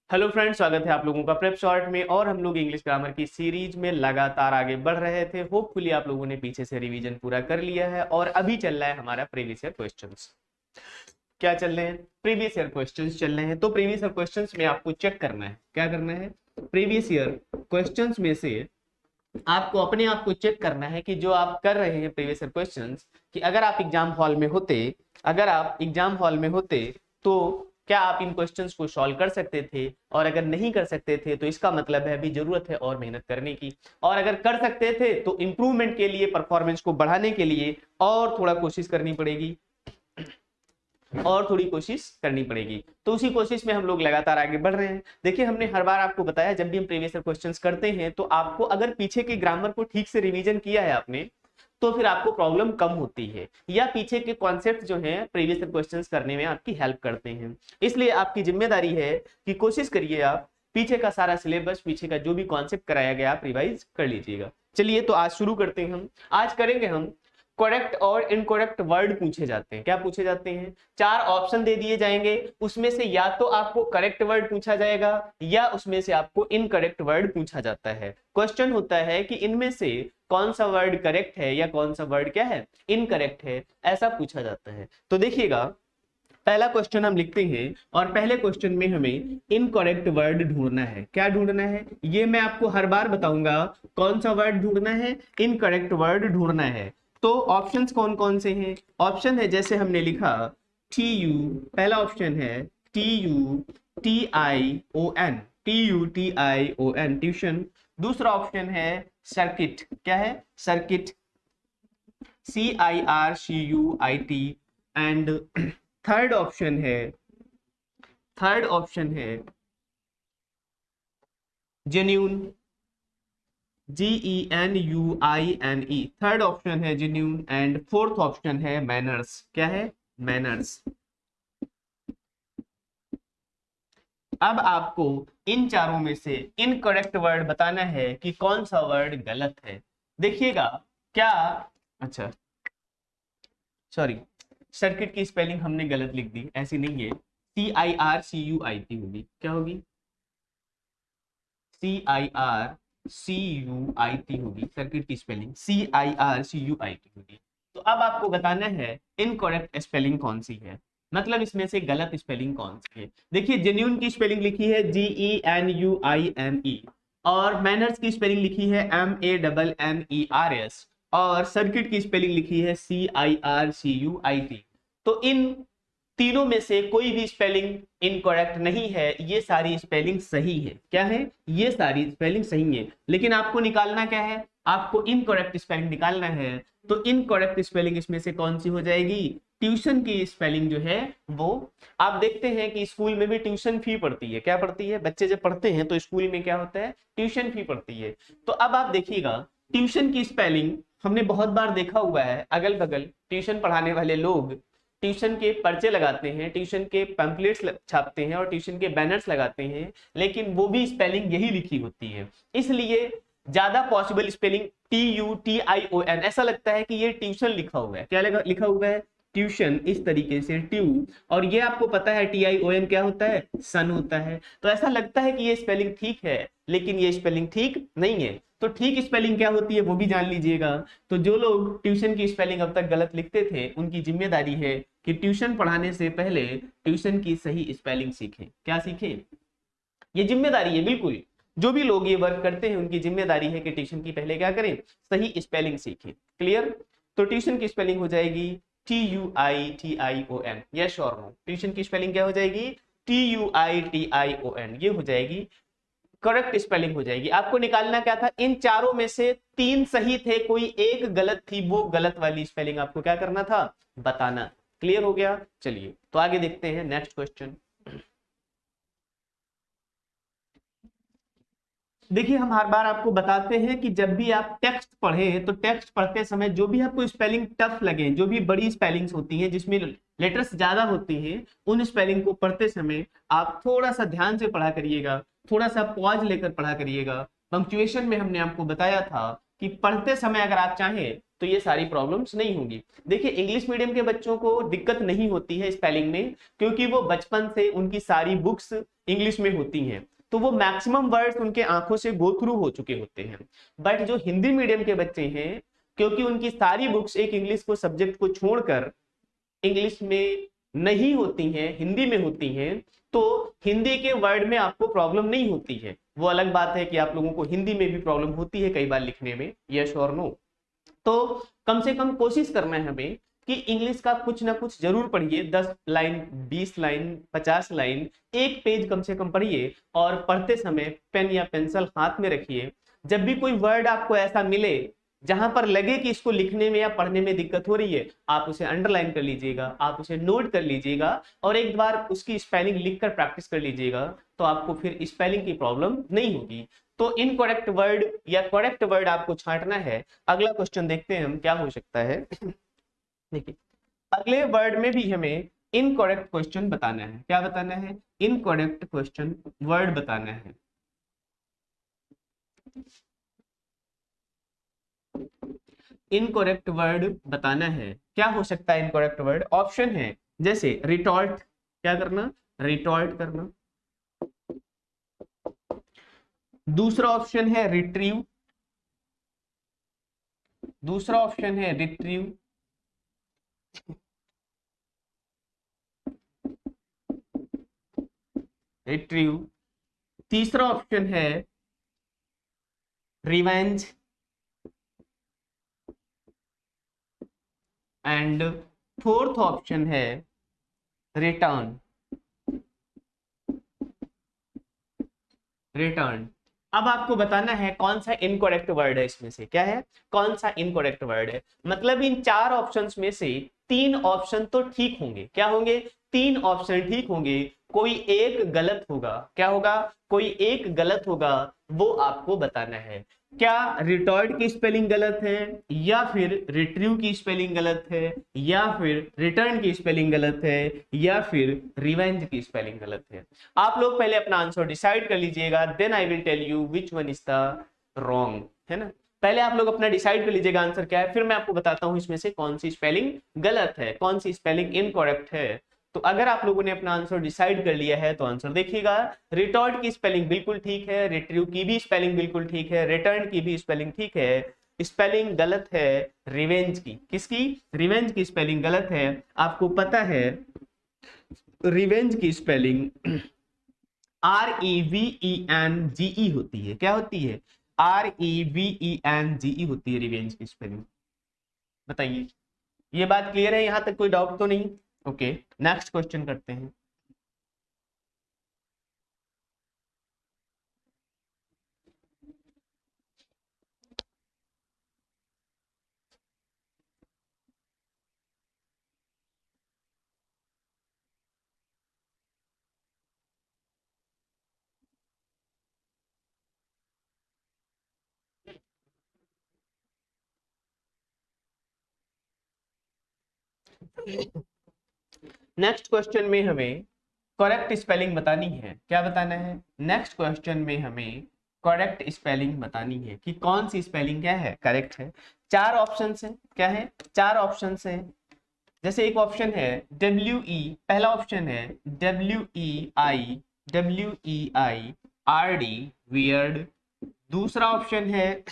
Hello friends, स्वागत है आप लोगों का प्रेप शॉर्ट में। और हम लोग इंग्लिश ग्रामर की सीरीज में लगातार आगे बढ़ रहे थे। होपफुली आप लोगों ने पीछे से रिवीजन पूरा कर लिया है और अभी चल रहा है हमारा प्रीवियस ईयर क्वेश्चंस। क्या चल रहे हैं? प्रीवियस ईयर क्वेश्चंस चल रहे हैं। तो प्रीवियस ईयर क्वेश्चंस में आपको चेक करना है, क्या करना है, प्रीवियस ईयर क्वेश्चंस में से आपको अपने आप को चेक करना है कि जो आप कर रहे हैं प्रीवियस ईयर क्वेश्चंस, कि अगर आप एग्जाम हॉल में होते, तो क्या आप इन क्वेश्चंस को सॉल्व कर सकते थे। और अगर नहीं कर सकते थे तो इसका मतलब है अभी जरूरत है और मेहनत करने की। और अगर कर सकते थे तो इंप्रूवमेंट के लिए, परफॉर्मेंस को बढ़ाने के लिए और थोड़ा कोशिश करनी पड़ेगी, और थोड़ी कोशिश करनी पड़ेगी। तो उसी कोशिश में हम लोग लगातार आगे बढ़ रहे हैं। देखिए, हमने हर बार आपको बताया जब भी हम प्रीवियस ईयर क्वेश्चंस करते हैं तो आपको अगर पीछे के ग्रामर को ठीक से रिवीजन किया है आपने, तो फिर आपको प्रॉब्लम कम होती है, या पीछे के कॉन्सेप्ट जो हैं प्रीवियस ईयर क्वेश्चंस करने में आपकी हेल्प करते हैं। इसलिए आपकी जिम्मेदारी है कि कोशिश करिए आप पीछे का सारा सिलेबस, पीछे का जो भी कॉन्सेप्ट कराया गया आप रिवाइज कर लीजिएगा। चलिए, तो आज शुरू करते हैं। हम आज करेंगे हम करेक्ट और इनकरेक्ट वर्ड पूछे जाते हैं। क्या पूछे जाते हैं? 4 ऑप्शन दे दिए जाएंगे, उसमें से या तो आपको करेक्ट वर्ड पूछा जाएगा या उसमें से आपको इनकरेक्ट वर्ड पूछा जाता है। क्वेश्चन होता है कि इनमें से कौन सा वर्ड करेक्ट है या कौन सा वर्ड क्या है, इनकरेक्ट है, ऐसा पूछा जाता है। तो देखिएगा, पहला क्वेश्चन हम लिखते हैं और पहले क्वेश्चन में हमें इनकरेक्ट वर्ड ढूंढना है। क्या ढूंढना है ये मैं आपको हर बार बताऊंगा। कौन सा वर्ड ढूंढना है? इनकरेक्ट वर्ड ढूंढना है। तो ऑप्शंस कौन कौन से हैं? ऑप्शन है जैसे हमने लिखा टी यू, पहला ऑप्शन है TUTION, TUTION, ट्यूशन। दूसरा ऑप्शन है सर्किट। क्या है? Circuit, CIRCUIT। And third option है जेन्यून, GENUINE। थर्ड ऑप्शन है जेन्यून। एंड फोर्थ ऑप्शन है मैनर्स। क्या है? मैनर्स। अब आपको इन चारों में से इनकरेक्ट वर्ड बताना है कि कौन सा वर्ड गलत है। देखिएगा, क्या, अच्छा सॉरी, सर्किट की स्पेलिंग हमने गलत लिख दी, ऐसी नहीं है। CIRCUIT होगी। क्या होगी? CIRCUIT होगी। सर्किट की स्पेलिंग CIRCUIT होगी। तो अब आपको बताना है इनकरेक्ट स्पेलिंग कौन सी है, मतलब इसमें से गलत स्पेलिंग कौन सी है। देखिए, जेन्यून की स्पेलिंग लिखी है GENUINE, और मैनर्स की स्पेलिंग लिखी है MANNERS, और सर्किट की स्पेलिंग लिखी है CIRCUIT। तो इन तीनों में से कोई भी स्पेलिंग इनकरेक्ट नहीं है, ये सारी स्पेलिंग सही है। क्या है? ये सारी स्पेलिंग सही है। लेकिन आपको निकालना क्या है? आपको इनकरेक्ट स्पेलिंग निकालना है। तो इनकरेक्ट स्पेलिंग इसमें से कौन सी हो जाएगी? ट्यूशन की स्पेलिंग जो है वो। आप देखते हैं कि स्कूल में भी ट्यूशन फी पड़ती है। क्या पड़ती है? बच्चे जब पढ़ते हैं तो स्कूल में क्या होता है? ट्यूशन फी पड़ती है। तो अब आप देखिएगा, ट्यूशन की स्पेलिंग हमने बहुत बार देखा हुआ है। अगल बगल ट्यूशन पढ़ाने वाले लोग ट्यूशन के पर्चे लगाते हैं, ट्यूशन के पैम्पलेट्स छापते हैं और ट्यूशन के बैनर्स लगाते हैं, लेकिन वो भी स्पेलिंग यही लिखी होती है। इसलिए ज्यादा पॉसिबल स्पेलिंग TUTION, ऐसा लगता है कि ये ट्यूशन लिखा हुआ है। क्या लिखा हुआ है? ट्यूशन, इस तरीके से ट्यू। और ये आपको पता है TION क्या होता है? सन होता है। तो ऐसा लगता है कि ये स्पेलिंग ठीक है, लेकिन ये स्पेलिंग ठीक नहीं है। तो ठीक स्पेलिंग क्या होती है वो भी जान लीजिएगा। तो जो लोग ट्यूशन की स्पेलिंग अब तक गलत लिखते थे, उनकी जिम्मेदारी है कि ट्यूशन पढ़ाने से पहले ट्यूशन की सही स्पेलिंग सीखें। क्या सीखें? ये जिम्मेदारी है, बिल्कुल। जो भी लोग ये वर्क करते हैं उनकी जिम्मेदारी है कि ट्यूशन की पहले क्या करें? सही स्पेलिंग सीखें। क्लियर? तो ट्यूशन की स्पेलिंग हो जाएगी TUITION। यस और नो? ट्यूशन की स्पेलिंग क्या हो जाएगी? TUITION। ये हो जाएगी करेक्ट स्पेलिंग हो जाएगी। आपको निकालना क्या था? इन चारों में से 3 सही थे, कोई एक गलत थी, वो गलत वाली स्पेलिंग आपको क्या करना था? बताना। क्लियर हो गया? चलिए, तो आगे देखते हैं नेक्स्ट क्वेश्चन। देखिए, हम हर बार आपको बताते हैं कि जब भी आप टेक्स्ट पढ़े तो टेक्स्ट पढ़ते समय जो भी आपको स्पेलिंग टफ लगे, जो भी बड़ी स्पेलिंग्स होती हैं जिसमें लेटर्स ज्यादा होती हैं, उन स्पेलिंग को पढ़ते समय आप थोड़ा सा ध्यान से पढ़ा करिएगा, थोड़ा सा पॉज लेकर पढ़ा करिएगा। पंक्चुएशन में हमने आपको बताया था कि पढ़ते समय अगर आप चाहें तो ये सारी प्रॉब्लम्स नहीं होंगी। देखिए, इंग्लिश मीडियम के बच्चों को दिक्कत नहीं होती है स्पेलिंग में, क्योंकि वो बचपन से उनकी सारी बुक्स इंग्लिश में होती हैं, तो वो मैक्सिमम वर्ड्स उनके आंखों से गो थ्रू हो चुके होते हैं। बट जो हिंदी मीडियम के बच्चे हैं, क्योंकि उनकी सारी बुक्स एक इंग्लिश को सब्जेक्ट को छोड़कर इंग्लिश में नहीं होती हैं, हिंदी में होती हैं, तो हिंदी के वर्ड में आपको प्रॉब्लम नहीं होती है। वो अलग बात है कि आप लोगों को हिंदी में भी प्रॉब्लम होती है कई बार लिखने में, यस और नो। तो कम से कम कोशिश करना है हमें कि इंग्लिश का कुछ ना कुछ जरूर पढ़िए, 10 लाइन, 20 लाइन, 50 लाइन, एक पेज कम से कम पढ़िए, और पढ़ते समय पेन या पेंसिल हाथ में रखिए। जब भी कोई वर्ड आपको ऐसा मिले जहां पर लगे कि इसको लिखने में या पढ़ने में दिक्कत हो रही है, आप उसे अंडरलाइन कर लीजिएगा, आप उसे नोट कर लीजिएगा, और एक बार उसकी स्पेलिंग लिखकर प्रैक्टिस कर लीजिएगा, तो आपको फिर स्पेलिंग की प्रॉब्लम नहीं होगी। तो इनकरेक्ट वर्ड या करेक्ट वर्ड आपको छांटना है। अगला क्वेश्चन देखते हैं हम क्या हो सकता है। देखिए, अगले वर्ड में भी हमें इनकरेक्ट क्वेश्चन बताना है। क्या बताना है? इनकरेक्ट क्वेश्चन वर्ड बताना है। इनकरेक्ट वर्ड बताना है। क्या हो सकता है इनकरेक्ट वर्ड? ऑप्शन है जैसे रिटॉर्ट, क्या करना? रिटॉर्ट करना। दूसरा ऑप्शन है रिट्रीव, दूसरा ऑप्शन है रिट्रीव। रिट्रीव। तीसरा ऑप्शन है रिवेंज, एंड फोर्थ ऑप्शन है रिटर्न। रिटर्न। अब आपको बताना है कौन सा इनकरेक्ट वर्ड है इसमें से। क्या है? कौन सा इनकरेक्ट वर्ड है? मतलब इन 4 ऑप्शंस में से 3 ऑप्शन तो ठीक होंगे। क्या होंगे? 3 ऑप्शन ठीक होंगे, कोई एक गलत होगा। क्या होगा? कोई एक गलत होगा, वो आपको बताना है। क्या रिटॉर्ट की स्पेलिंग गलत है, या फिर रिट्रीव की स्पेलिंग गलत है, या फिर रिटर्न की स्पेलिंग गलत है, या फिर रिवेंज की स्पेलिंग गलत है? आप लोग पहले अपना आंसर डिसाइड कर लीजिएगा, then I will tell you which one is the wrong, है ना। पहले आप लोग अपना डिसाइड कर लीजिएगा आंसर क्या है, फिर मैं आपको बताता हूं इसमें से कौन सी स्पेलिंग गलत है, कौन सी स्पेलिंग इनकरेक्ट है। तो अगर आप लोगों ने अपना आंसर डिसाइड कर लिया है तो आंसर देखिएगा। रिटॉर्ट की स्पेलिंग बिल्कुल ठीक है, रिट्रीव की भी स्पेलिंग बिल्कुल ठीक है, रिटर्न की भी स्पेलिंग ठीक है। स्पेलिंग गलत है रिवेंज की। किसकी? रिवेंज की स्पेलिंग गलत है। आपको पता है रिवेंज की स्पेलिंग REVENGE होती है। क्या होती है? REVENGE होती है रिवेंज की स्पेलिंग। बताइए, ये बात क्लियर है? यहां तक कोई डाउट तो नहीं? ओके, नेक्स्ट क्वेश्चन करते हैं। नेक्स्ट क्वेश्चन में हमें करेक्ट स्पेलिंग बतानी है। क्या बताना है? नेक्स्ट क्वेश्चन में हमें करेक्ट स्पेलिंग बतानी है कि कौन सी स्पेलिंग क्या है, करेक्ट है। 4 ऑप्शन है। क्या है? 4 ऑप्शन है। जैसे एक ऑप्शन है WE, पहला ऑप्शन है WEIRD, वियर्ड। दूसरा ऑप्शन है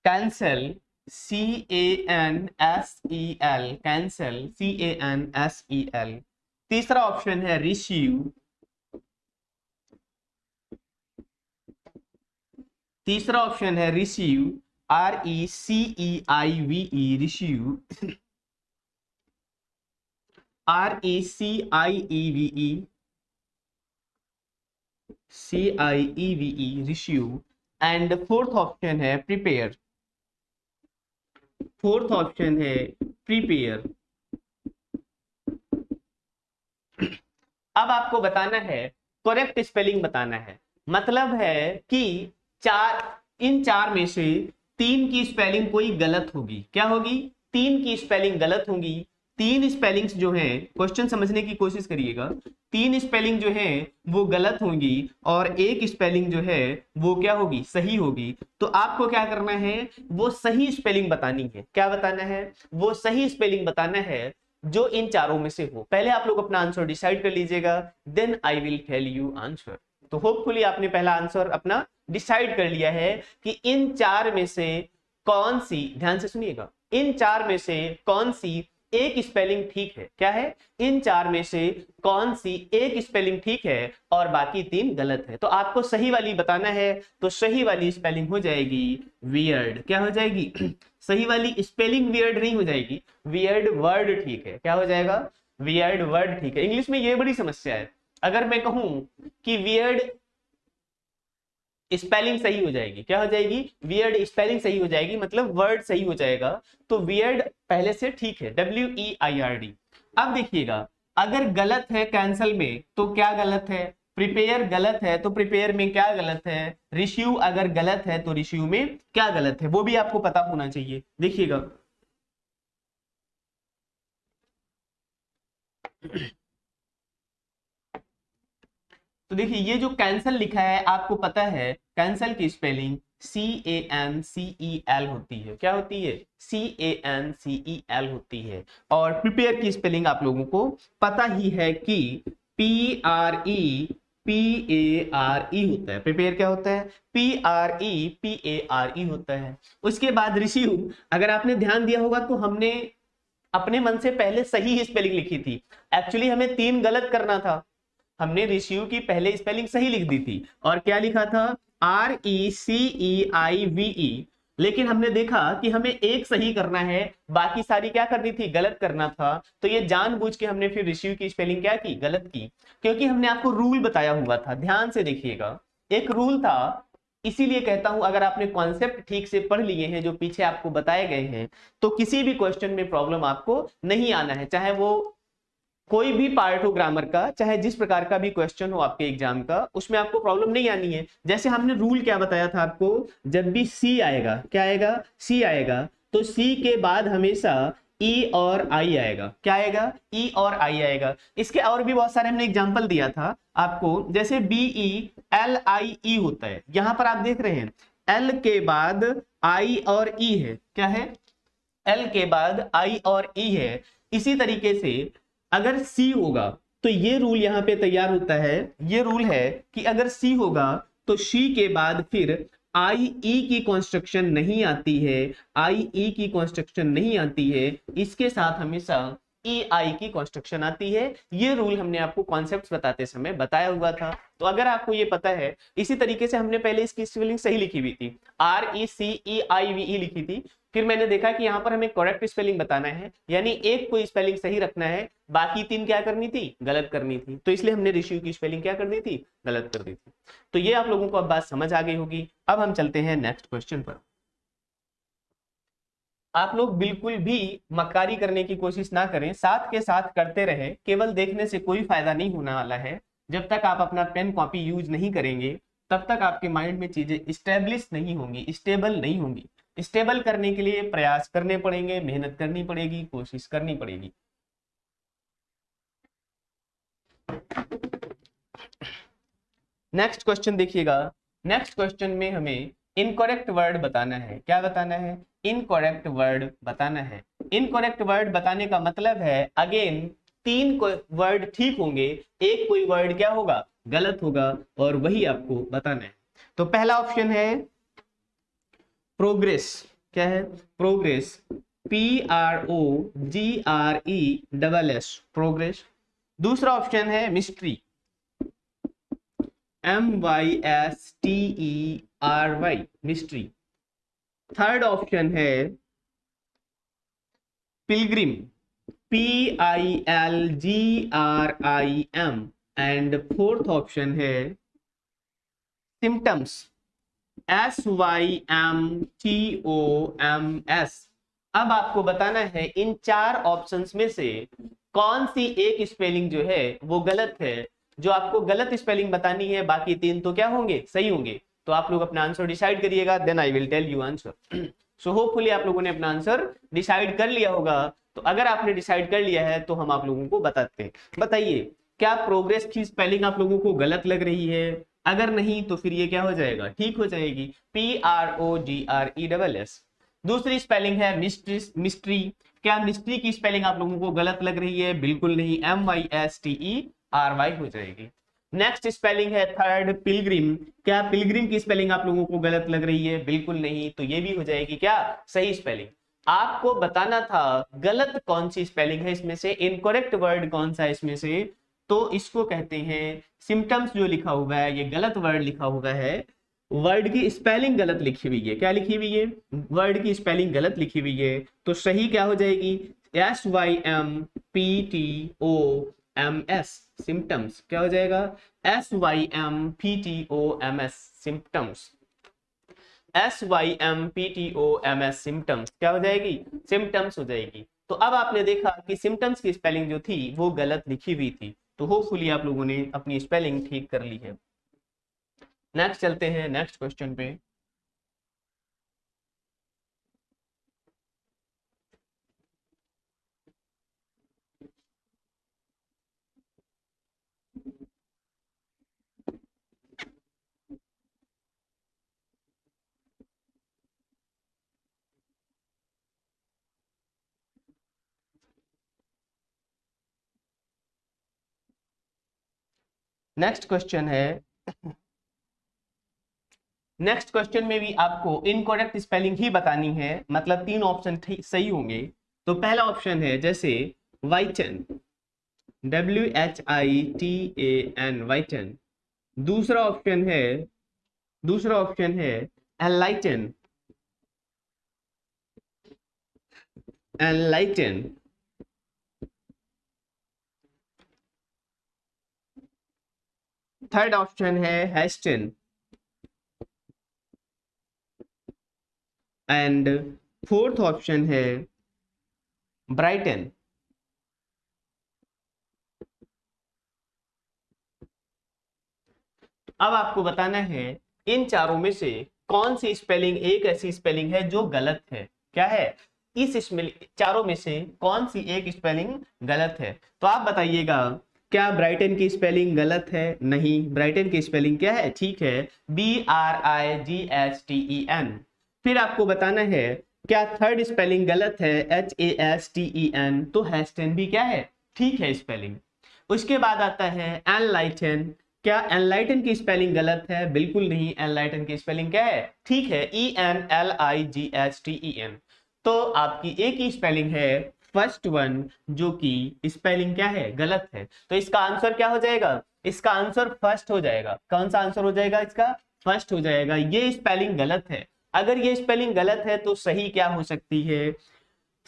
कैंसल, CANSEL, कैंसल, CANSEL। तीसरा ऑप्शन है रिसीव, तीसरा ऑप्शन है receive, RECEIVE, receive, RECIEVE, receive. And fourth option है प्रिपेयर, फोर्थ ऑप्शन है प्रिपेयर। अब आपको बताना है करेक्ट स्पेलिंग बताना है। मतलब है कि इन चार में से 3 की स्पेलिंग कोई गलत होगी। क्या होगी? 3 की स्पेलिंग गलत होगी। 3 स्पेलिंग्स जो हैं, क्वेश्चन समझने की कोशिश करिएगा, 3 स्पेलिंग जो है वो गलत होंगी और एक स्पेलिंग जो है वो क्या होगी? सही होगी। तो आपको क्या करना है? वो सही स्पेलिंग बतानी है। क्या बताना है? वो सही स्पेलिंग बताना है। जो इन चारों में से हो। पहले आप लोग अपना आंसर डिसाइड कर लीजिएगा, then I will tell you answer. तो होपफुली आपने पहला आंसर अपना डिसाइड कर लिया है कि इन चार में से कौन सी, ध्यान से सुनिएगा, इन चार में से कौन सी एक स्पेलिंग ठीक है। क्या है? इन चार में से कौन सी एक स्पेलिंग ठीक है और बाकी तीन गलत है। तो आपको सही वाली बताना है, तो सही वाली स्पेलिंग हो जाएगी वियर्ड। क्या हो जाएगी? सही वाली स्पेलिंग वियर्ड नहीं हो जाएगी, वियर्ड वर्ड ठीक है। क्या हो जाएगा? वियर्ड वर्ड ठीक है। इंग्लिश में ये बड़ी समस्या है, अगर मैं कहूं कि वियर्ड स्पेलिंग सही हो जाएगी, क्या हो जाएगी? वियर्ड स्पेलिंग सही हो जाएगी, मतलब वर्ड सही हो जाएगा, तो वियर्ड पहले से ठीक है, WEIRD। अब देखिएगा, अगर गलत है कैंसल में तो क्या गलत है? प्रिपेयर गलत है तो प्रिपेयर में क्या गलत है? रिसीव अगर गलत है तो रिसीव में क्या गलत है, वो भी आपको पता होना चाहिए। देखिएगा, तो देखिए ये जो कैंसल लिखा है, आपको पता है कैंसल की स्पेलिंग CANCEL होती है। क्या होती है? CANCEL होती है। और प्रिपेयर की स्पेलिंग आप लोगों को पता ही है कि PREPARE होता है। प्रिपेयर क्या होता है? PREPARE होता है। उसके बाद रिसीव, अगर आपने ध्यान दिया होगा तो हमने अपने मन से पहले सही ही स्पेलिंग लिखी थी। एक्चुअली हमें तीन गलत करना था, हमने रिसीव की पहले स्पेलिंग सही लिख दी थी, और क्या लिखा था? RECEIVE। लेकिन हमने देखा कि हमें एक सही करना है, बाकी सारी क्या करनी थी? गलत करना था। तो ये जानबूझ के हमने फिर रिसीव की स्पेलिंग क्या की? गलत की, क्योंकि हमने आपको रूल बताया हुआ था। ध्यान से देखिएगा, एक रूल था, इसीलिए कहता हूं अगर आपने कॉन्सेप्ट ठीक से पढ़ लिए हैं जो पीछे आपको बताए गए हैं, तो किसी भी क्वेश्चन में प्रॉब्लम आपको नहीं आना है, चाहे वो कोई भी पार्ट हो ग्रामर का, चाहे जिस प्रकार का भी क्वेश्चन हो आपके एग्जाम का, उसमें आपको प्रॉब्लम नहीं आनी है। जैसे हमने रूल क्या बताया था आपको, जब भी सी आएगा, क्या आएगा? सी आएगा, तो सी के बाद हमेशा ई और आई आएगा। क्या आएगा? ई और आई आएगा। इसके और भी बहुत सारे हमने एग्जाम्पल दिया था आपको, जैसे BELIE होता है, यहां पर आप देख रहे हैं एल के बाद आई और ई है। क्या है? एल के बाद आई और ई है। इसी तरीके से अगर सी होगा तो ये रूल यहां पे तैयार होता है, ये रूल है कि अगर सी होगा तो सी के बाद फिर आई ई की कंस्ट्रक्शन नहीं आती है, आई ई की कंस्ट्रक्शन नहीं आती है, इसके साथ हमेशा ई आई की कंस्ट्रक्शन आती है। ये रूल हमने आपको कॉन्सेप्ट्स बताते समय बताया हुआ था। तो अगर आपको ये पता है, इसी तरीके से हमने पहले इसकी स्पेलिंग सही लिखी हुई थी, RECEIVE लिखी थी, फिर मैंने देखा कि यहाँ पर हमें करेक्ट स्पेलिंग बताना है, यानी एक कोई स्पेलिंग सही रखना है, बाकी तीन क्या करनी थी? गलत करनी थी। तो इसलिए हमने रिसीव की स्पेलिंग क्या कर दी थी? गलत कर दी थी। तो ये आप लोगों को अब बात समझ आ गई होगी। अब हम चलते हैं नेक्स्ट क्वेश्चन पर। आप लोग बिल्कुल भी मक्कारी करने की कोशिश ना करें, साथ के साथ करते रहे, केवल देखने से कोई फायदा नहीं होने वाला है। जब तक आप अपना पेन कॉपी यूज नहीं करेंगे, तब तक आपके माइंड में चीजें स्टेब्लिश नहीं होंगी, स्टेबल नहीं होंगी। स्टेबल करने के लिए प्रयास करने पड़ेंगे, मेहनत करनी पड़ेगी, कोशिश करनी पड़ेगी। नेक्स्ट क्वेश्चन देखिएगा। नेक्स्ट क्वेश्चन में हमें इनकरेक्ट वर्ड बताना है। क्या बताना है? इनकरेक्ट वर्ड बताना है। इनकरेक्ट वर्ड बताने का मतलब है, अगेन तीन वर्ड ठीक होंगे, एक कोई वर्ड क्या होगा? गलत होगा, और वही आपको बताना है। तो पहला ऑप्शन है प्रोग्रेस। क्या है? Progress, PROGRESS, progress. दूसरा ऑप्शन है mystery, MYSTERY, mystery. Third option है pilgrim, PILGRIM, and fourth option है सिम्टम्स, SYMTOMS। अब आपको बताना है इन चार ऑप्शंस में से कौन सी एक स्पेलिंग जो है वो गलत है। जो आपको गलत स्पेलिंग बतानी है, बाकी तीन तो क्या होंगे? सही होंगे। तो आप लोग अपना आंसर डिसाइड करिएगा, then I will tell you answer. So hopefully आप लोगों ने अपना आंसर डिसाइड कर लिया होगा। तो अगर आपने डिसाइड कर लिया है तो हम आप लोगों को बताते हैं। बताइए, क्या प्रोग्रेस की स्पेलिंग आप लोगों को गलत लग रही है? अगर नहीं तो फिर ये क्या हो जाएगा? ठीक हो जाएगी, PROGRESS। दूसरी स्पेलिंग है मिस्ट्री, क्या मिस्ट्री की स्पेलिंग आप लोगों को गलत लग रही है? बिल्कुल नहीं, MYSTERY हो जाएगी। नेक्स्ट स्पेलिंग है थर्ड पिलग्रिम। क्या पिलग्रिम की स्पेलिंग आप लोगों को गलत लग रही है? बिल्कुल नहीं, तो ये भी हो जाएगी क्या? सही स्पेलिंग। आपको बताना था गलत कौन सी स्पेलिंग है इसमें से, इनकरेक्ट वर्ड कौन सा है इसमें से, तो इसको कहते हैं सिम्टम्स। जो लिखा हुआ है ये गलत वर्ड लिखा हुआ है, वर्ड की स्पेलिंग गलत लिखी हुई है। क्या लिखी हुई है? वर्ड की स्पेलिंग गलत लिखी हुई है, तो सही क्या हो जाएगी? SYMPTOMS symptoms. क्या हो जाएगा? SYMPTOMS symptoms. SYMPTOMS सिम्टम्स क्या हो जाएगी? सिम्टम्स हो जाएगी। तो अब आपने देखा कि सिम्टम्स की स्पेलिंग जो थी वो गलत लिखी हुई थी, तो होपफुली आप लोगों ने अपनी स्पेलिंग ठीक कर ली है। नेक्स्ट चलते हैं नेक्स्ट क्वेश्चन पे। नेक्स्ट क्वेश्चन है, नेक्स्ट क्वेश्चन में भी आपको इनकरेक्ट स्पेलिंग ही बतानी है, मतलब तीन ऑप्शन सही होंगे। तो पहला ऑप्शन है जैसे वाइटन, WHITAN वाइटन। दूसरा ऑप्शन है एनलाइटन, एनलाइटन। थर्ड ऑप्शन है हेस्टन, एंड फोर्थ ऑप्शन है ब्राइटन। अब आपको बताना है इन चारों में से कौन सी स्पेलिंग एक ऐसी स्पेलिंग है जो गलत है। क्या है? चारों में से कौन सी एक स्पेलिंग गलत है? तो आप बताइएगा, क्या ब्राइटन की स्पेलिंग गलत है? नहीं, ब्राइटन की स्पेलिंग क्या है? ठीक है, BRIGHTEN। फिर आपको बताना है क्या थर्ड स्पेलिंग गलत है? HASTEN। तो हेस्टन भी क्या है? ठीक है स्पेलिंग। उसके बाद आता है एनलाइटन। क्या एनलाइटन की स्पेलिंग गलत है? बिल्कुल नहीं, एनलाइटन की स्पेलिंग क्या है? ठीक है, ENLIGHTEN। तो आपकी एक ही स्पेलिंग है फर्स्ट वन, जो कि स्पेलिंग क्या है? गलत है। तो इसका आंसर क्या हो जाएगा? इसका आंसर फर्स्ट हो जाएगा। कौन सा आंसर हो जाएगा इसका? फर्स्ट हो जाएगा। ये स्पेलिंग गलत है। अगर ये स्पेलिंग गलत है तो सही क्या हो सकती है?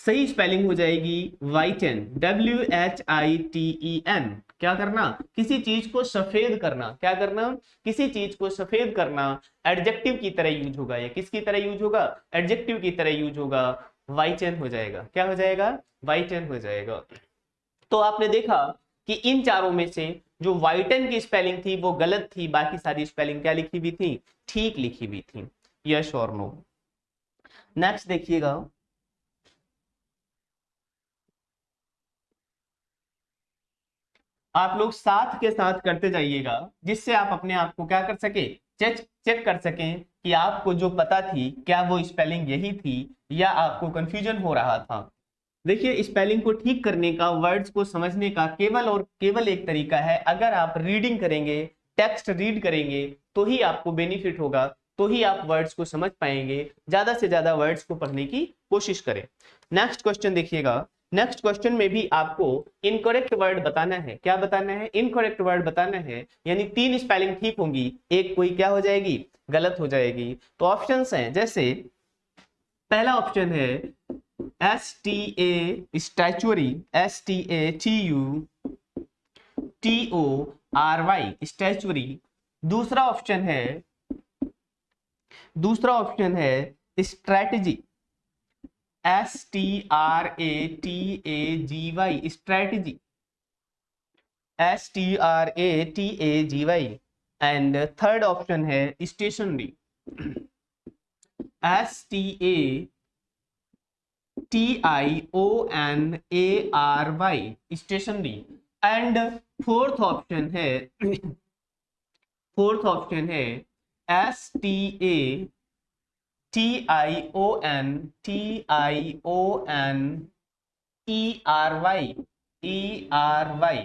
सही स्पेलिंग हो जाएगी वाइटन, WHITEN। क्या करना? किसी चीज को सफेद करना। क्या करना? किसी चीज को सफेद करना। एडजेक्टिव की तरह यूज होगा। ये किसकी तरह यूज होगा? एडजेक्टिव की तरह यूज होगा। वाइटन हो जाएगा। क्या हो जाएगा? वाइटन हो जाएगा। तो आपने देखा कि इन चारों में से जो वाइटन की स्पेलिंग थी वो गलत थी, बाकी सारी स्पेलिंग क्या लिखी हुई थी? ठीक लिखी हुई थी। यस और नो। नेक्स्ट देखिएगा, आप लोग साथ के साथ करते जाइएगा, जिससे आप अपने आप को क्या कर सके? चेक चेक कर सकें कि आपको जो पता थी क्या वो स्पेलिंग यही थी या आपको कंफ्यूजन हो रहा था। देखिए, स्पेलिंग को ठीक करने का, वर्ड्स को समझने का केवल और केवल एक तरीका है। अगर आप रीडिंग करेंगे, टेक्स्ट रीड करेंगे, तो ही आपको बेनिफिट होगा, तो ही आप वर्ड्स को समझ पाएंगे। ज्यादा से ज्यादा वर्ड्स को पढ़ने की कोशिश करें। नेक्स्ट क्वेश्चन देखिएगा। नेक्स्ट क्वेश्चन में भी आपको इनकरेक्ट वर्ड बताना है। क्या बताना है? इनकरेक्ट वर्ड बताना है, यानी तीन स्पेलिंग ठीक होंगी, एक कोई क्या हो जाएगी? गलत हो जाएगी। तो ऑप्शंस हैं जैसे पहला ऑप्शन है STA स्टैचुरी, STATUTORY स्टैचुरी। दूसरा ऑप्शन है strategy, STRATAGY strategy, STRATAGY। And third option है stationery, STATIONARY stationery. And fourth option है फोर्थ ऑप्शन है STATION ERY, ERY,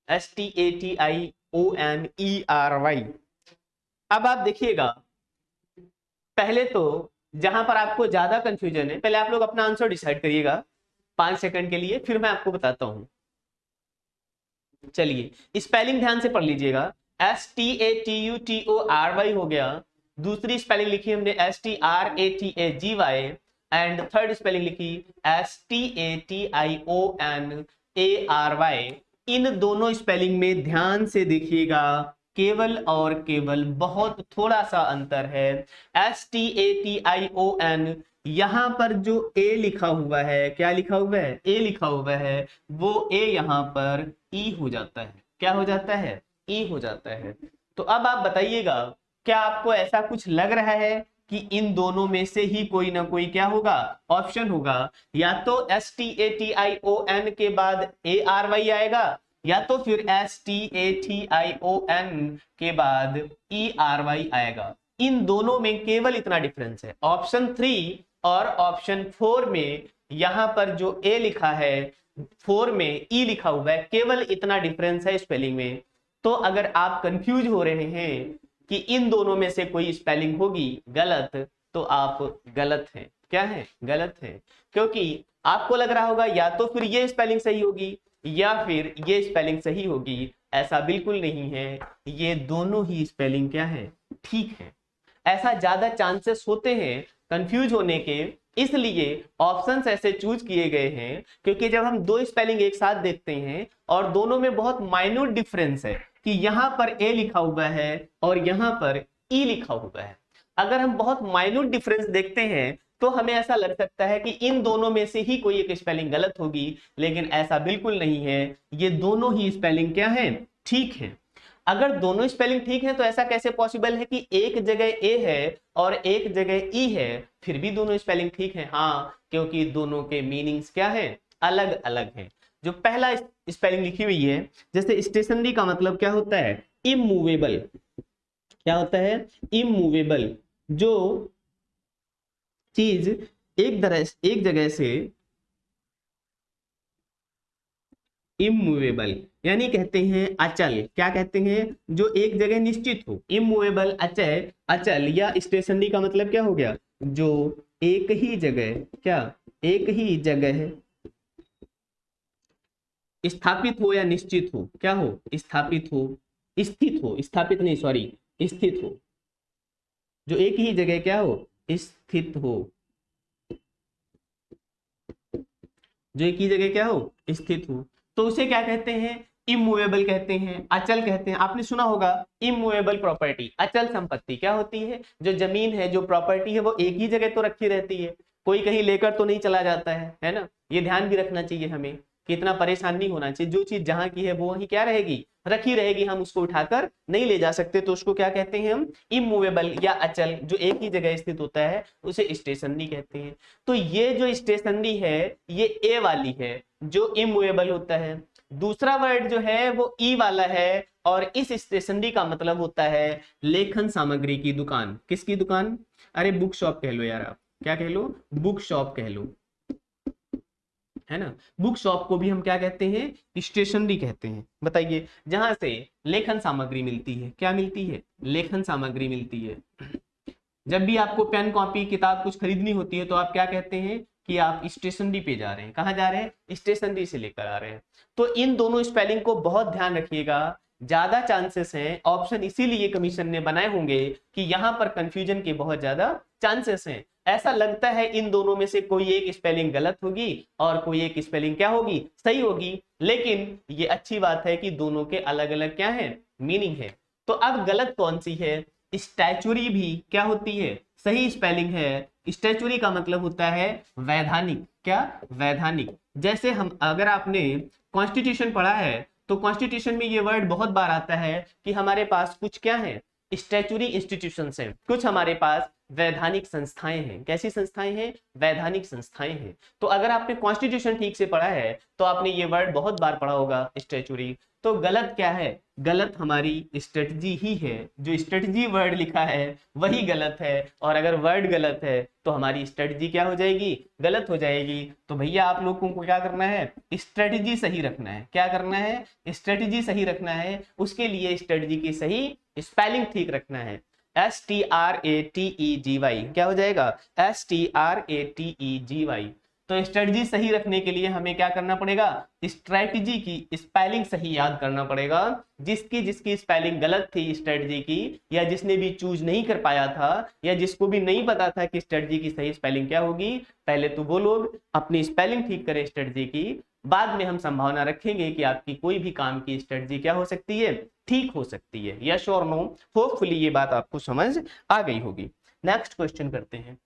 STATIONERY। अब आप देखिएगा, पहले तो जहां पर आपको ज्यादा कंफ्यूजन है, पहले आप लोग अपना आंसर डिसाइड करिएगा 5 सेकंड के लिए, फिर मैं आपको बताता हूं। चलिए स्पेलिंग ध्यान से पढ़ लीजिएगा, STATUTORY हो गया, दूसरी स्पेलिंग लिखी हमने STRATAGY, एंड थर्ड स्पेलिंग लिखी STATIONARY। इन दोनों स्पेलिंग में ध्यान से देखिएगा, केवल और केवल बहुत थोड़ा सा अंतर है। STATION, यहां पर जो ए लिखा हुआ है, क्या लिखा हुआ है, ए लिखा हुआ है, वो ए यहां पर ई हो जाता है। क्या हो जाता है, ई हो जाता है। तो अब आप बताइएगा, क्या आपको ऐसा कुछ लग रहा है कि इन दोनों में से ही कोई ना कोई क्या होगा, ऑप्शन होगा? या तो STATION के बाद ARY आएगा, या तो फिर STATION के बाद ERY आएगा। इन दोनों में केवल इतना डिफरेंस है। ऑप्शन 3 और ऑप्शन 4 में यहां पर जो ए लिखा है, 4 में ई लिखा हुआ है, केवल इतना डिफरेंस है स्पेलिंग में। तो अगर आप कंफ्यूज हो रहे हैं कि इन दोनों में से कोई स्पेलिंग होगी गलत, तो आप गलत हैं। क्या है, गलत है। क्योंकि आपको लग रहा होगा या तो फिर ये स्पेलिंग सही होगी या फिर ये स्पेलिंग सही होगी। ऐसा बिल्कुल नहीं है, ये दोनों ही स्पेलिंग क्या है, ठीक है। ऐसा ज्यादा चांसेस होते हैं कंफ्यूज होने के, इसलिए ऑप्शंस ऐसे चूज किए गए हैं, क्योंकि जब हम दो स्पेलिंग एक साथ देखते हैं और दोनों में बहुत माइन्यूट डिफरेंस है कि यहां पर ए लिखा हुआ है और यहां पर ई लिखा हुआ है, अगर हम बहुत माइन्यूट डिफरेंस देखते हैं तो हमें ऐसा लग सकता है कि इन दोनों में से ही कोई एक स्पेलिंग गलत होगी, लेकिन ऐसा बिल्कुल नहीं है। ये दोनों ही स्पेलिंग क्या है, ठीक है। अगर दोनों स्पेलिंग ठीक है तो ऐसा कैसे पॉसिबल है कि एक जगह ए है और एक जगह ई है, फिर भी दोनों स्पेलिंग ठीक है? हाँ, क्योंकि दोनों के मीनिंग्स क्या है, अलग अलग है। जो पहला स्पेलिंग लिखी हुई है, जैसे स्टेशनरी का मतलब क्या होता है, इमूवेबल। क्या होता है, इमूवेबल। जो चीज एक जगह से इमूवेबल, यानी कहते हैं अचल। क्या कहते हैं, जो एक जगह निश्चित हो। इमूवेबल अचल, अचल या स्टेशनरी का मतलब क्या हो गया, जो एक ही जगह, क्या, एक ही जगह स्थापित हो या निश्चित हो। क्या हो, स्थापित हो, स्थित हो, स्थापित नहीं सॉरी, स्थित हो। जो एक ही जगह क्या हो, स्थित हो, जो एक ही जगह क्या हो, स्थित हो, तो उसे क्या कहते हैं, इमूवेबल कहते हैं, अचल कहते हैं। आपने सुना होगा इमूवेबल प्रॉपर्टी, अचल संपत्ति क्या होती है, जो जमीन है, जो प्रॉपर्टी है, वो एक ही जगह तो रखी रहती है, कोई कहीं लेकर तो नहीं चला जाता है ना। ये ध्यान भी रखना चाहिए हमें कि इतना परेशान नहीं होना चाहिए। जो चीज जहां की है वो वहीं क्या रहेगी, रखी रहेगी, हम उसको उठाकर नहीं ले जा सकते, तो उसको क्या कहते हैं हम, इमूवेबल या अचल। जो एक ही जगह स्थित होता है उसे स्टेशनरी कहते हैं। तो ये जो स्टेशनरी है ये ए वाली है, जो इमूवेबल होता है। दूसरा वर्ड जो है वो ई वाला है, और इस स्टेशनरी का मतलब होता है लेखन सामग्री की दुकान। किसकी दुकान, अरे बुक शॉप कह लो यार, आप क्या कह लो, बुक शॉप कह लो, है ना। बुक शॉप को भी हम क्या कहते हैं, स्टेशनरी कहते हैं। बताइए, जहां से लेखन सामग्री मिलती है, क्या मिलती है, लेखन सामग्री मिलती है। जब भी आपको पेन कॉपी किताब कुछ खरीदनी होती है तो आप क्या कहते हैं कि आप स्टेशनरी पे जा रहे हैं। कहाँ जा रहे हैं, स्टेशनरी से लेकर आ रहे हैं। तो इन दोनों स्पेलिंग को बहुत ध्यान रखिएगा, ज्यादा चांसेस हैं, ऑप्शन इसीलिए कमीशन ने बनाए होंगे कि यहाँ पर कंफ्यूजन के बहुत ज्यादा चांसेस हैं। ऐसा लगता है इन दोनों में से कोई एक स्पेलिंग गलत होगी और कोई एक स्पेलिंग क्या होगी, सही होगी, लेकिन ये अच्छी बात है कि दोनों के अलग अलग क्या है, मीनिंग है। तो अब गलत कौन सी है, स्टैचुरी भी क्या होती है, सही स्पेलिंग है। स्टैचुरी का मतलब होता है वैधानिक। क्या, वैधानिक। जैसे हम, अगर आपने कॉन्स्टिट्यूशन पढ़ा है तो कॉन्स्टिट्यूशन में ये वर्ड बहुत बार आता है कि हमारे पास कुछ क्या है, स्टैचुरी इंस्टीट्यूशंस हैं, कुछ हमारे पास वैधानिक संस्थाएं हैं। कैसी संस्थाएं हैं? वैधानिक संस्थाएं हैं। तो अगर आपने कॉन्स्टिट्यूशन ठीक से पढ़ा है तो आपने ये वर्ड बहुत बार पढ़ा होगा, स्टैचूरी। तो गलत क्या है? गलत हमारी स्ट्रेटजी ही है। जो स्ट्रेटजी वर्ड लिखा है वही गलत है, और अगर वर्ड गलत है तो हमारी स्ट्रेटजी क्या हो जाएगी? गलत हो जाएगी। तो भैया आप लोगों को क्या करना है? स्ट्रेटजी सही रखना है। क्या करना है? स्ट्रेटजी सही रखना है। उसके लिए स्ट्रेटजी की सही स्पेलिंग ठीक रखना है। STRATEGY क्या हो जाएगा? STRATEGY। तो स्ट्रेटजी सही रखने के लिए हमें क्या करना पड़ेगा? स्ट्रेटजी की स्पेलिंग सही याद करना पड़ेगा। जिसकी जिसकी स्पेलिंग गलत थी स्ट्रेटजी की, या जिसने भी चूज नहीं कर पाया था, या जिसको भी नहीं पता था कि स्ट्रेटजी की सही स्पेलिंग क्या होगी, पहले तो वो लोग अपनी स्पेलिंग ठीक करें स्ट्रेटजी की। बाद में हम संभावना रखेंगे कि आपकी कोई भी काम की स्ट्रेटजी क्या हो सकती है? ठीक हो सकती है। यस और नो? होपफुली ये बात आपको समझ आ गई होगी। नेक्स्ट क्वेश्चन करते हैं।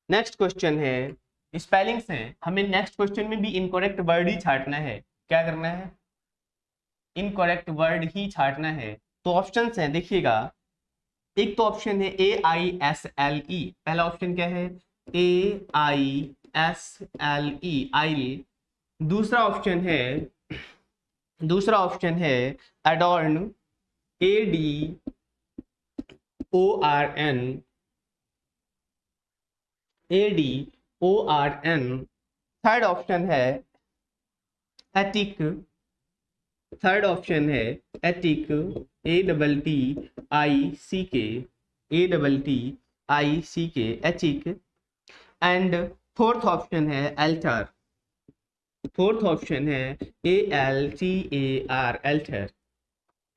नेक्स्ट क्वेश्चन है स्पेलिंग्स हैं। हमें नेक्स्ट क्वेश्चन में भी इनकरेक्ट वर्ड ही छांटना है। क्या करना है? इनकरेक्ट वर्ड ही छांटना है। तो ऑप्शंस हैं, देखिएगा। एक तो ऑप्शन है AISLE। पहला ऑप्शन क्या है? AISLE, आइल। दूसरा ऑप्शन है adorn, ADORN, ADORN। Third option है attic. ATTICK, attic. And fourth option है ALTAR, एल्टर।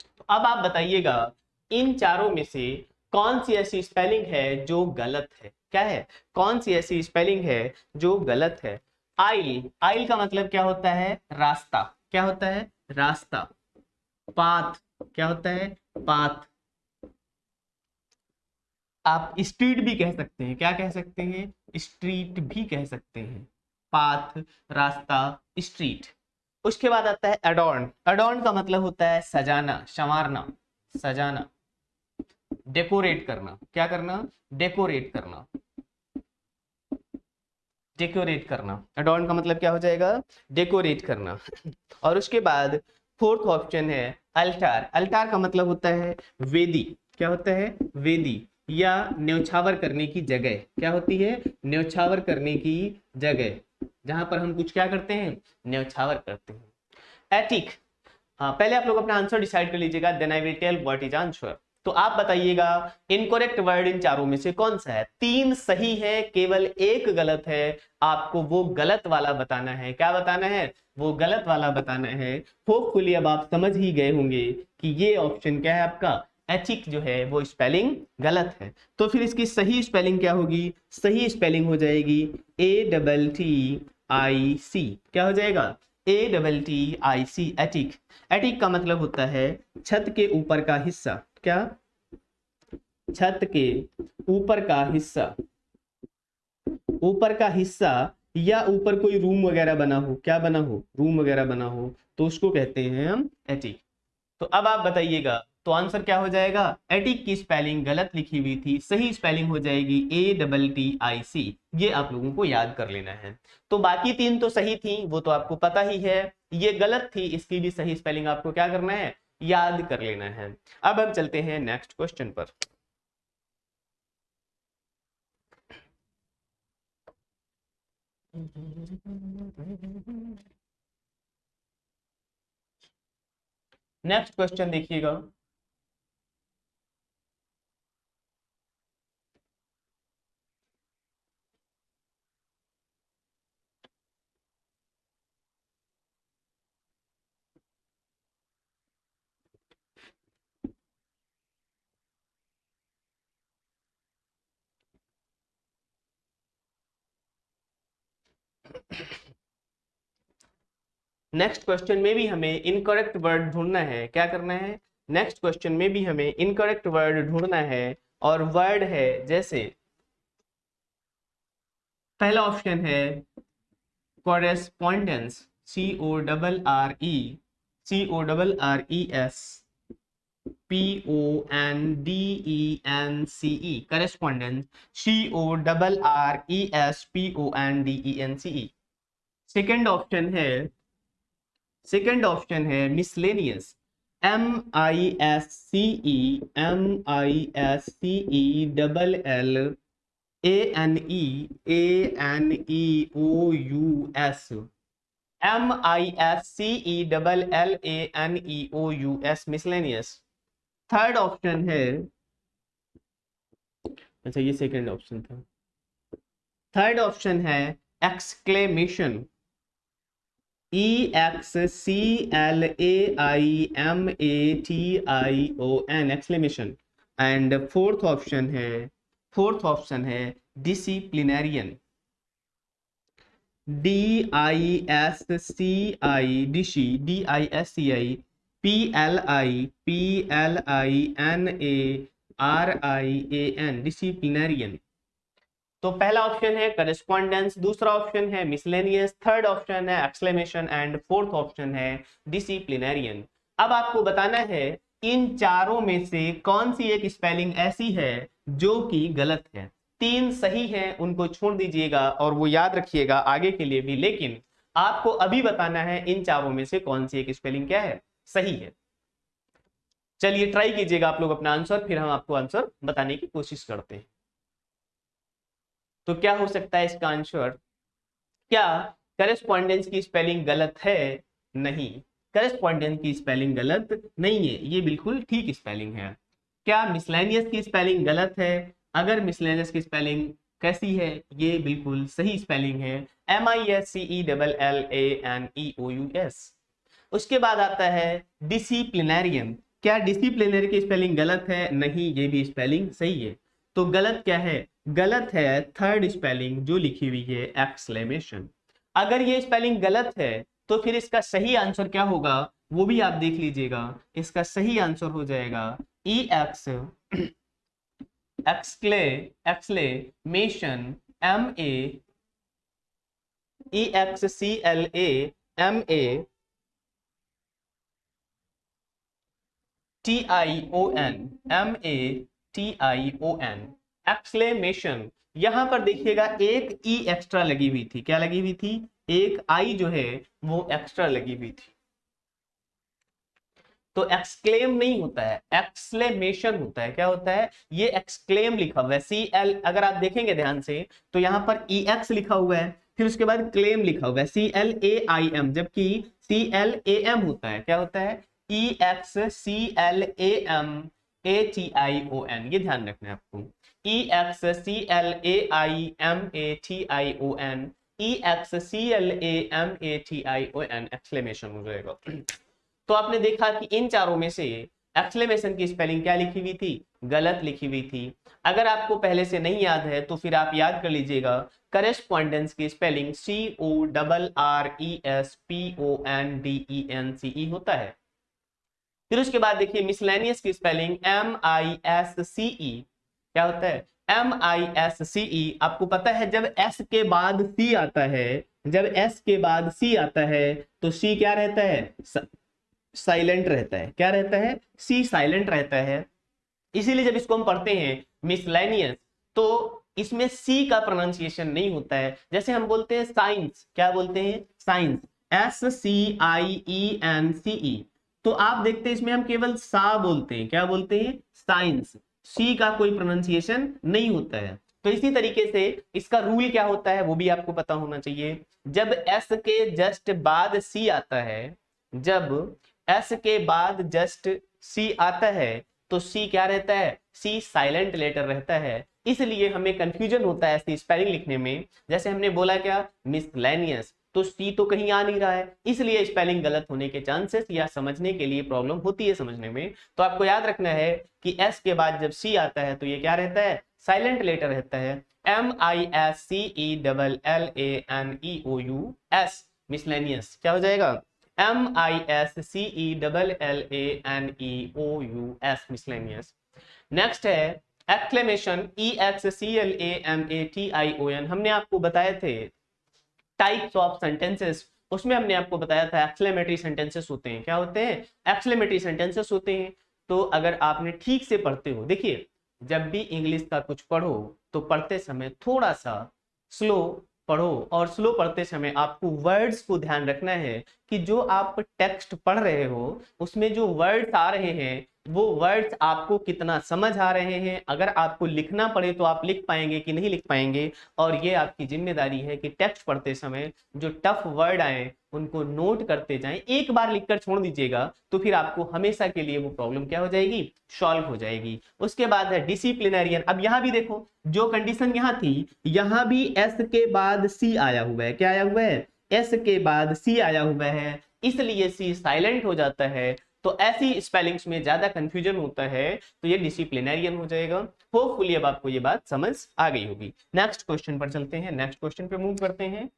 तो अब आप बताइएगा इन चारों में से कौन सी ऐसी स्पेलिंग है जो गलत है? क्या है? कौन सी ऐसी स्पेलिंग है जो गलत है? आइल, आइल का मतलब क्या होता है? रास्ता। क्या होता है? रास्ता। पाथ, क्या होता है? पाथ। आप स्ट्रीट भी कह सकते हैं। क्या कह सकते हैं? स्ट्रीट भी कह सकते हैं। पाथ, रास्ता, स्ट्रीट। उसके बाद आता है एडॉर्न। एडॉर्न का मतलब होता है सजाना, संवारना, सजाना, डेकोरेट करना। क्या करना? डेकोरेट करना, डेकोरेट करना। एडॉर्न का मतलब क्या हो जाएगा? डेकोरेट करना। और उसके बाद फोर्थ ऑप्शन है अल्टार। अल्टार का मतलब होता है वेदी। क्या होता है? वेदी, या न्यौछावर करने की जगह। क्या होती है? न्यौछावर करने की जगह, जहां पर हम कुछ क्या करते हैं? न्यौछावर करते हैं। एथिक। हाँ, पहले आप लोग अपना आंसर डिसाइड कर लीजिएगा, then I will tell what is answer. तो आप बताइएगा इनकरेक्ट वर्ड इन चारों में से कौन सा है? 3 सही है, केवल एक गलत है। आपको वो गलत वाला बताना है। क्या बताना है? वो गलत वाला बताना है। होपफुली अब आप समझ ही गए होंगे कि ये ऑप्शन क्या है आपका? एथिक जो है वो स्पेलिंग गलत है। तो फिर इसकी सही स्पेलिंग क्या होगी? सही स्पेलिंग हो जाएगी ATTIC। क्या हो जाएगा? ATTIC, attic. एटिक का मतलब होता है छत के ऊपर का हिस्सा। क्या? छत के ऊपर का हिस्सा, ऊपर का हिस्सा, या ऊपर कोई रूम वगैरह बना हो। क्या बना हो? रूम वगैरह बना हो, तो उसको कहते हैं हम एटिक। तो अब आप बताइएगा, तो आंसर क्या हो जाएगा? एटिक की स्पेलिंग गलत लिखी हुई थी, सही स्पेलिंग हो जाएगी ATTIC। ये आप लोगों को याद कर लेना है। तो बाकी 3 तो सही थी, वो तो आपको पता ही है। ये गलत थी, इसकी भी सही स्पेलिंग आपको क्या करना है? याद कर लेना है। अब हम चलते हैं नेक्स्ट क्वेश्चन पर। नेक्स्ट क्वेश्चन देखिएगा। नेक्स्ट क्वेश्चन में भी हमें इनकरेक्ट वर्ड ढूंढना है। क्या करना है? नेक्स्ट क्वेश्चन में भी हमें इनकरेक्ट वर्ड ढूंढना है, और वर्ड है जैसे पहला ऑप्शन है correspondence, CORRES PONDENCE, correspondence CORRESPONDENCE। Second option है miscellaneous, MISCEMISCEANEANEOUS, MISCELLANEOUS, miscellaneous. Third option है, अच्छा ये सेकंड ऑप्शन था। थर्ड ऑप्शन है exclamation, EXCLAIMATION, exclamation. And fourth option है डिसिप्लिनरियन, DISCI PLINARIAN, डिसिप्लिनरियन। तो पहला ऑप्शन है करेस्पॉन्डेंस, दूसरा ऑप्शन है मिसलेनियस, थर्ड ऑप्शन है एक्सक्लेमेशन एंड फोर्थ ऑप्शन है डिसिप्लिनरियन। अब आपको बताना है इन चारों में से कौन सी एक स्पेलिंग ऐसी है जो कि गलत है। तीन सही है, उनको छोड़ दीजिएगा और वो याद रखिएगा आगे के लिए भी, लेकिन आपको अभी बताना है इन चारों में से कौन सी एक स्पेलिंग क्या है, सही है। चलिए ट्राई कीजिएगा आप लोग अपना आंसर, फिर हम आपको आंसर बताने की कोशिश करते हैं। तो क्या हो सकता है इसका आंसर? क्या करेस्पॉन्डेंस की स्पेलिंग गलत है? नहीं, करेस्पॉन्डेंस की स्पेलिंग गलत नहीं है, ये बिल्कुल ठीक स्पेलिंग है। क्या मिसलेनियस की स्पेलिंग गलत है? अगर मिसलेनियस की स्पेलिंग कैसी है? ये बिल्कुल सही स्पेलिंग है, MISCELLANEOUS। उसके बाद आता है डिसिप्लिनरियन। क्या डिसिप्लिनरी की स्पेलिंग गलत है? नहीं, ये भी स्पेलिंग सही है। तो गलत क्या है? गलत है थर्ड स्पेलिंग जो लिखी हुई है एक्सक्लेमेशन। अगर ये स्पेलिंग गलत है तो फिर इसका सही आंसर क्या होगा वो भी आप देख लीजिएगा। इसका सही आंसर हो जाएगा एक्सक्लेमेशन, MEXCLAMATION, एक्सक्लेमेशन। यहां पर देखिएगा एक ई एक्स्ट्रा लगी हुई थी। क्या लगी हुई थी? एक आई जो है वो एक्स्ट्रा लगी हुई थी। तो एक्सक्लेम नहीं होता है, एक्सक्लेमेशन होता है। क्या होता है? ये एक्सक्लेम लिखा हुआ है, CL, अगर आप देखेंगे ध्यान से तो यहाँ पर EX लिखा हुआ है, फिर उसके बाद क्लेम लिखा हुआ है CLAIM, जबकि CLAM होता है। क्या होता है? EXCLAMATION, ये ध्यान रखना है आपको। EXCLAIMATION, EXCLAMATION, एक्सक्लेमेशन हो जाएगा। तो आपने देखा कि इन चारों में से एक्सक्लेमेशन की स्पेलिंग क्या लिखी हुई थी? गलत लिखी हुई थी। अगर आपको पहले से नहीं याद है तो फिर आप याद कर लीजिएगा, करेस्पॉन्डेंस की स्पेलिंग CORRESPONDENCE होता है। फिर उसके बाद देखिए मिसलेनियस की स्पेलिंग MISCE, क्या होता है? MISCE। आपको पता है जब S के बाद C आता है, जब S के बाद C आता है तो C क्या रहता है? साइलेंट रहता है। क्या रहता है? सी साइलेंट रहता है। इसीलिए जब इसको हम पढ़ते हैं मिसलेनियस तो इसमें सी का प्रोनाउंसिएशन नहीं होता है। जैसे हम बोलते हैं साइंस, क्या बोलते हैं? Science, SCIENCE। तो आप देखते हैं इसमें हम केवल सा बोलते हैं। क्या बोलते हैं? साइंस। सी का कोई प्रोनाउंसिएशन नहीं होता है। तो इसी तरीके से इसका रूल क्या होता है वो भी आपको पता होना चाहिए। जब एस के जस्ट बाद सी आता है, जब एस के बाद जस्ट सी आता है तो सी क्या रहता है? सी साइलेंट लेटर रहता है। इसलिए हमें कंफ्यूजन होता है ऐसी स्पेलिंग लिखने में। जैसे हमने बोला क्या? मिसलेनियस, तो सी तो कहीं आ नहीं रहा है, इसलिए स्पेलिंग गलत होने के चांसेस या समझने के लिए प्रॉब्लम होती है समझने में। तो आपको याद रखना है कि एस के बाद जब सी आता है तो ये क्या रहता है? साइलेंट लेटर रहता है। MISCELLANEOUS, miscellaneous. क्या हो जाएगा? MISCELLANEOUS, miscellaneous. नेक्स्ट है एक्सक्लेमेशन, EXCLAMATION। हमने आपको बताए थे टाइप्स ऑफ सेंटेंसेस, उसमें हमने आपको बताया था एक्सक्लेमेटरी सेंटेंसेस होते हैं। क्या होते हैं? एक्सक्लेमेटरी सेंटेंसेस होते हैं। तो अगर आपने ठीक से पढ़ते हो, देखिए जब भी इंग्लिश का कुछ पढ़ो तो पढ़ते समय थोड़ा सा स्लो पढ़ो, और स्लो पढ़ते समय आपको वर्ड्स को ध्यान रखना है कि जो आप टेक्स्ट पढ़ रहे हो उसमें जो वर्ड्स आ रहे हैं वो वर्ड्स आपको कितना समझ आ रहे हैं। अगर आपको लिखना पड़े तो आप लिख पाएंगे कि नहीं लिख पाएंगे, और ये आपकी जिम्मेदारी है कि टेक्स्ट पढ़ते समय जो टफ वर्ड आए उनको नोट करते जाएं। एक बार लिखकर छोड़ दीजिएगा तो फिर आपको हमेशा के लिए वो प्रॉब्लम क्या हो जाएगी? सॉल्व हो जाएगी। उसके बाद है डिसिप्लिनरियन। अब यहां भी देखो जो कंडीशन यहां थी, यहां भी एस के बाद सी आया हुआ है। क्या आया हुआ है? एस के बाद सी आया हुआ है, इसलिए सी साइलेंट हो जाता है। तो ऐसी स्पेलिंग्स में ज्यादा कंफ्यूजन होता है, तो ये डिसिप्लिनरियन हो जाएगा। होपफुली अब आपको ये बात समझ आ गई होगी। नेक्स्ट क्वेश्चन पर चलते हैं, नेक्स्ट क्वेश्चन पे मूव करते हैं।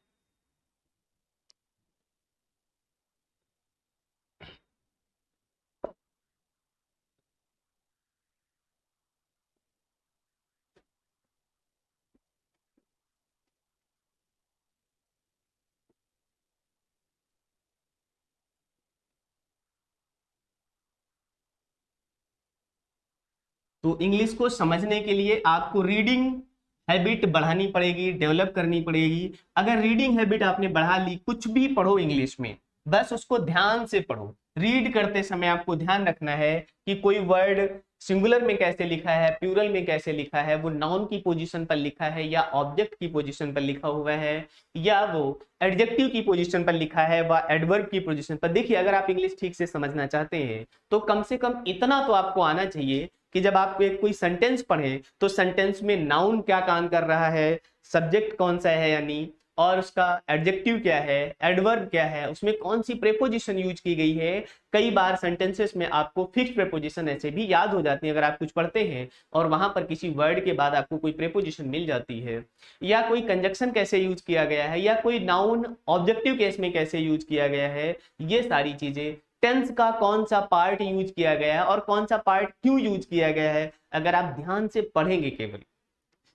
तो इंग्लिश को समझने के लिए आपको रीडिंग हैबिट बढ़ानी पड़ेगी, डेवलप करनी पड़ेगी। अगर रीडिंग हैबिट आपने बढ़ा ली, कुछ भी पढ़ो इंग्लिश में, बस उसको ध्यान से पढ़ो। रीड करते समय आपको ध्यान रखना है कि कोई वर्ड सिंगुलर में कैसे लिखा है, प्लूरल में कैसे लिखा है, वो नाउन की पोजीशन पर लिखा है या ऑब्जेक्ट की पोजीशन पर लिखा हुआ है, या वो एडजेक्टिव की पोजीशन पर लिखा है व एडवर्ब की पोजीशन पर। देखिए अगर आप इंग्लिश ठीक से समझना चाहते हैं तो कम से कम इतना तो आपको आना चाहिए कि जब आप एक कोई सेंटेंस पढ़ें तो सेंटेंस में नाउन क्या काम कर रहा है, सब्जेक्ट कौन सा है यानी, और उसका एडजेक्टिव क्या है, एडवर्ब क्या है, उसमें कौन सी प्रेपोजिशन यूज की गई है। कई बार सेंटेंसेस में आपको फिक्स प्रेपोजिशन ऐसे भी याद हो जाती है अगर आप कुछ पढ़ते हैं और वहां पर किसी वर्ड के बाद आपको कोई प्रेपोजिशन मिल जाती है, या कोई कंजक्शन कैसे यूज किया गया है, या कोई नाउन ऑब्जेक्टिव केस में कैसे यूज किया गया है, ये सारी चीजें, टेंस का कौन सा पार्ट यूज किया गया है और कौन सा पार्ट क्यों यूज किया गया है, अगर आप ध्यान से पढ़ेंगे केवल।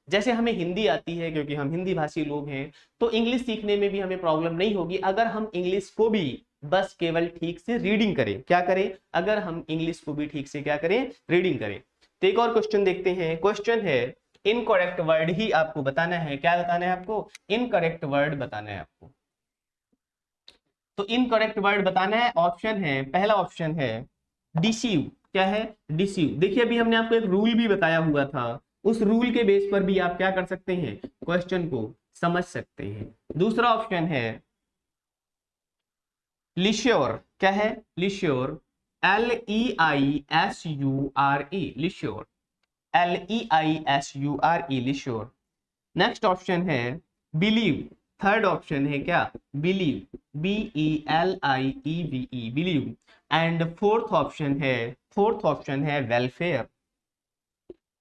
जैसे हमें हिंदी आती है क्योंकि हम हिंदी भाषी लोग हैं, तो इंग्लिश सीखने में भी हमें प्रॉब्लम नहीं होगी अगर हम इंग्लिश को भी बस केवल ठीक से रीडिंग करें। क्या करें? अगर हम इंग्लिश को भी ठीक से क्या करें? रीडिंग करें। तो एक और क्वेश्चन देखते हैं। क्वेश्चन है इनकरेक्ट वर्ड ही आपको बताना है। क्या बताना है आपको? इनकरेक्ट वर्ड बताना है आपको। तो इनकरेक्ट वर्ड बताना है। ऑप्शन है, पहला ऑप्शन है डिसीव। क्या है? डिसीव। देखिए अभी हमने आपको एक रूल भी बताया हुआ था, उस रूल के बेस पर भी आप क्या कर सकते हैं? क्वेश्चन को समझ सकते हैं। दूसरा ऑप्शन है लिश्योर। क्या है? लिश्योर, LEISURE, लिश्योर, LEISURE, लिश्योर। नेक्स्ट ऑप्शन है बिलीव। थर्ड ऑप्शन है क्या? Believe, BELIEVE, believe. And fourth option है वेलफेयर,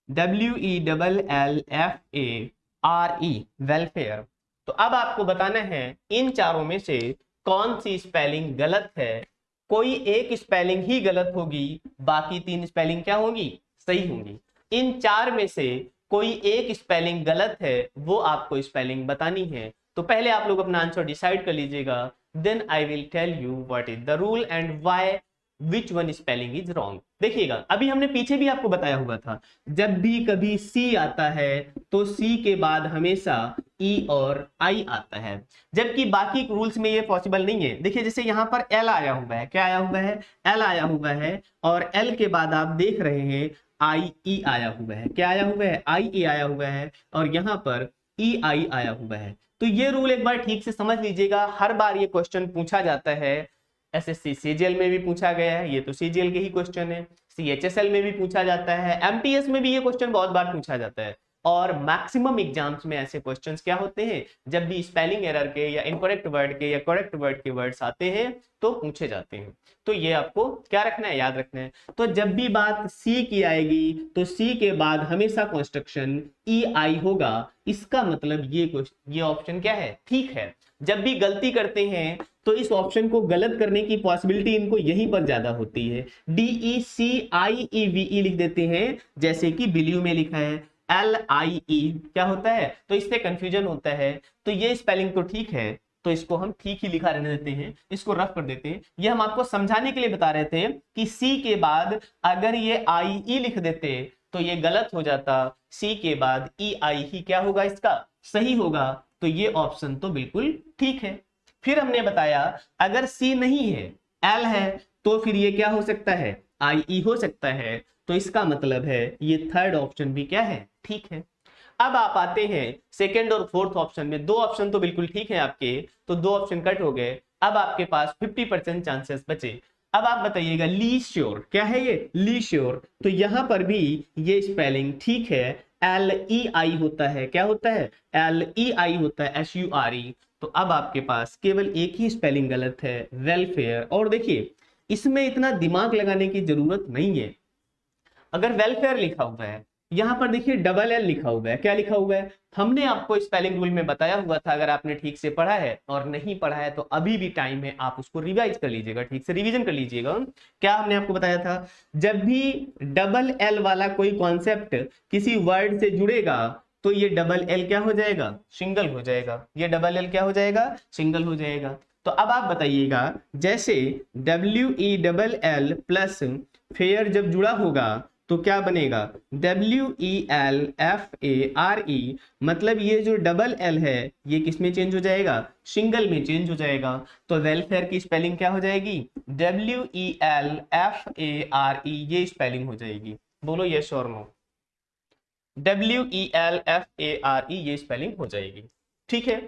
WELLFARE, वेलफेयर। तो अब आपको बताना है इन चारों में से कौन सी स्पेलिंग गलत है। कोई एक स्पेलिंग ही गलत होगी, बाकी तीन स्पेलिंग क्या होंगी? सही होंगी। इन चार में से कोई एक स्पेलिंग गलत है, वो आपको स्पेलिंग बतानी है। तो पहले आप लोग अपना आंसर डिसाइड कर लीजिएगा, then I will tell you what is the rule and why which one spelling is wrong. देखिएगा अभी हमने पीछे भी आपको बताया हुआ था, जब भी कभी सी आता है तो सी के बाद हमेशा ई और आई आता है, जबकि बाकी रूल्स में ये पॉसिबल नहीं है। देखिए जैसे यहाँ पर एल आया हुआ है। क्या आया हुआ है? एल आया हुआ है, और एल के बाद आप देख रहे हैं आई ई आया हुआ है। क्या आया हुआ है? आई ई आया हुआ है, और यहाँ पर ई आई आया हुआ है। तो ये रूल एक बार ठीक से समझ लीजिएगा, हर बार ये क्वेश्चन पूछा जाता है। एसएससी सीजीएल में भी पूछा गया है, ये तो सीजीएल के ही क्वेश्चन है। सीएचएसएल में भी पूछा जाता है, एमटीएस में भी ये क्वेश्चन बहुत बार पूछा जाता है, और मैक्सिमम एग्जाम्स में ऐसे क्वेश्चंस क्या होते हैं, जब भी स्पेलिंग एरर के या इनकरेक्ट वर्ड के या करेक्ट वर्ड के वर्ड्स आते हैं तो पूछे जाते हैं। तो ये आपको क्या रखना है? याद रखना है। तो जब भी बात सी की आएगी तो सी के बाद हमेशा कंस्ट्रक्शन ई आई होगा। इसका मतलब ये ऑप्शन क्या है? ठीक है। जब भी गलती करते हैं तो इस ऑप्शन को गलत करने की पॉसिबिलिटी इनको यहीं पर ज्यादा होती है। DECIEVE लिख देते हैं, जैसे कि बिलीव में लिखा है LIE, क्या होता है, तो इससे कंफ्यूजन होता है। तो ये स्पेलिंग तो ठीक है, तो इसको हम ठीक ही लिखा रहने देते हैं, इसको रफ कर देते हैं। ये हम आपको समझाने के लिए बता रहे थे कि सी के बाद अगर ये IE लिख देते तो ये गलत हो जाता, सी के बाद EI ही क्या होगा, इसका सही होगा। तो ये ऑप्शन तो बिल्कुल ठीक है। फिर हमने बताया अगर सी नहीं है, एल है, तो फिर ये क्या हो सकता है, IE हो सकता है। तो इसका मतलब है ये थर्ड ऑप्शन भी क्या है, ठीक है। अब आप आते हैं सेकंड और फोर्थ ऑप्शन में। दो ऑप्शन तो बिल्कुल ठीक है आपके, तो दो ऑप्शन कट हो गए। अब आपके पास 50% चांसेस बचे। अब आप बताइएगा ली श्योर, क्या है ये, ली श्योर। तो यहां पर भी ये स्पेलिंग ठीक है, LEI होता है, क्या होता है, LEI होता है, SURE। तो अब आपके पास केवल एक ही स्पेलिंग गलत है, वेलफेयर। और देखिए इसमें इतना दिमाग लगाने की जरूरत नहीं है। अगर वेलफेयर लिखा हुआ है, यहां पर देखिए डबल एल लिखा हुआ है, क्या लिखा हुआ है, हमने आपको स्पेलिंग रूल में बताया हुआ था। अगर आपने ठीक से पढ़ा है और नहीं पढ़ा है तो अभी भी टाइम है, आप उसको रिवाइज कर लीजिएगा, ठीक से रिवीजन कर लीजिएगा। क्या हमने आपको बताया था, जब भी डबल एल वाला कोई कॉन्सेप्ट किसी वर्ड से जुड़ेगा तो ये डबल एल क्या हो जाएगा, सिंगल हो जाएगा। ये डबल एल क्या हो जाएगा, सिंगल हो जाएगा। तो अब आप बताइएगा, जैसे WELL प्लस फेयर जब जुड़ा होगा तो क्या बनेगा, WELFARE, मतलब ये जो डबल एल है ये किस में चेंज हो जाएगा, सिंगल में चेंज हो जाएगा। तो वेलफेयर की स्पेलिंग क्या हो जाएगी, WELFARE, ये स्पेलिंग हो जाएगी। बोलो यस और नो, WELFARE ये स्पेलिंग हो जाएगी, ठीक है।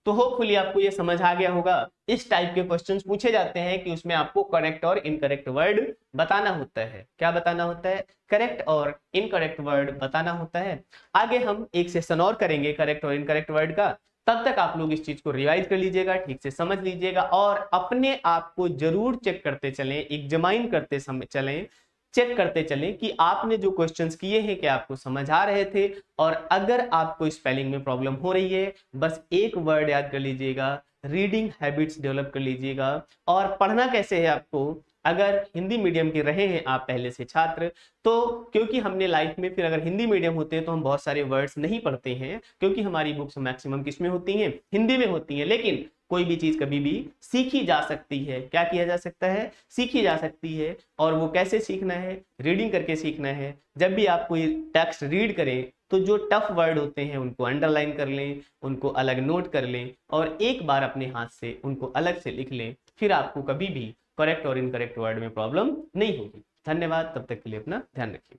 तो होपफुली आपको ये समझ आ गया होगा। इस टाइप के क्वेश्चंस पूछे जाते हैं कि उसमें आपको करेक्ट और इनकरेक्ट वर्ड बताना होता है। क्या बताना होता है, करेक्ट और इनकरेक्ट वर्ड बताना होता है। आगे हम एक सेशन और करेंगे करेक्ट और इनकरेक्ट वर्ड का। तब तक आप लोग इस चीज को रिवाइज कर लीजिएगा, ठीक से समझ लीजिएगा और अपने आप को जरूर चेक करते चलें, एग्जामाइन करते चलें, चेक करते चलें कि आपने जो क्वेश्चंस किए हैं क्या आपको समझ आ रहे थे। और अगर आपको स्पेलिंग में प्रॉब्लम हो रही है, बस एक वर्ड याद कर लीजिएगा, रीडिंग हैबिट्स डेवलप कर लीजिएगा। और पढ़ना कैसे है आपको, अगर हिंदी मीडियम के रहे हैं आप पहले से छात्र, तो क्योंकि हमने लाइफ में फिर अगर हिंदी मीडियम होते हैं तो हम बहुत सारे वर्ड्स नहीं पढ़ते हैं, क्योंकि हमारी बुक्स मैक्सिमम किसमें होती हैं, हिंदी में होती हैं। लेकिन कोई भी चीज कभी भी सीखी जा सकती है, क्या किया जा सकता है, सीखी जा सकती है। और वो कैसे सीखना है, रीडिंग करके सीखना है। जब भी आप कोई टेक्स्ट रीड करें तो जो टफ वर्ड होते हैं उनको अंडरलाइन कर लें, उनको अलग नोट कर लें और एक बार अपने हाथ से उनको अलग से लिख लें। फिर आपको कभी भी करेक्ट और इनकरेक्ट वर्ड में प्रॉब्लम नहीं होगी। धन्यवाद, तब तक के लिए अपना ध्यान रखिए।